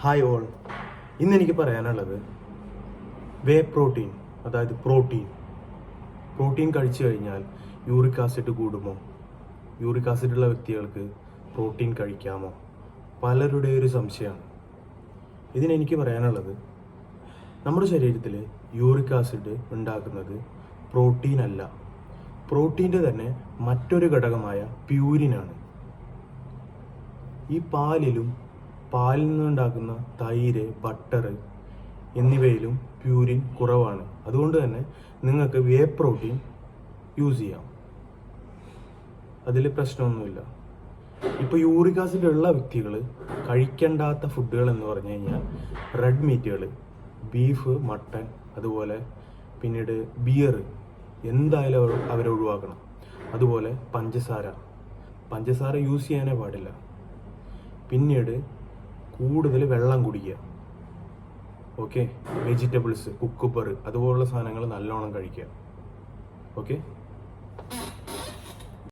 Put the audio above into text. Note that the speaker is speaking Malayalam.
Hi all. ഇന്ന് എനിക്ക് പറയാനുള്ളത് വേ പ്രോട്ടീൻ, അതായത് പ്രോട്ടീൻ കഴിച്ചു കഴിഞ്ഞാൽ യൂറിക് ആസിഡ് കൂടുമോ, യൂറിക് ആസിഡുള്ള വ്യക്തികൾക്ക് പ്രോട്ടീൻ കഴിക്കാമോ, പലരുടെ ഒരു സംശയമാണ്. ഇതിനെനിക്ക് പറയാനുള്ളത്, നമ്മുടെ ശരീരത്തിൽ യൂറിക് ആസിഡ് ഉണ്ടാക്കുന്നത് പ്രോട്ടീൻ അല്ല, പ്രോട്ടീൻ്റെ തന്നെ മറ്റൊരു ഘടകമായ പ്യൂരിനാണ്. ഈ പാലിൽ നിന്നുണ്ടാക്കുന്ന തൈര്, ബട്ടർ എന്നിവയിലും പ്യൂരിൻ കുറവാണ്. അതുകൊണ്ട് തന്നെ നിങ്ങൾക്ക് വേ പ്രോട്ടീൻ യൂസ് ചെയ്യാം, അതിൽ പ്രശ്നമൊന്നുമില്ല. ഇപ്പോൾ യൂറിക് ആസിഡ് ഉള്ള വ്യക്തികൾ കഴിക്കേണ്ടാത്ത ഫുഡുകൾ എന്ന് പറഞ്ഞു കഴിഞ്ഞാൽ റെഡ് മീറ്റുകൾ, ബീഫ്, മട്ടൺ, അതുപോലെ പിന്നീട് ബിയർ എന്തായാലും അവർ ഒഴിവാക്കണം. അതുപോലെ പഞ്ചസാര യൂസ് ചെയ്യാനേ പാടില്ല. പിന്നീട് കൂടുതൽ വെള്ളം കുടിക്കുക. ഓക്കെ, വെജിറ്റബിൾസ്, കുക്കുംബർ അതുപോലുള്ള സാധനങ്ങൾ നല്ലോണം കഴിക്കുക. ഓക്കെ.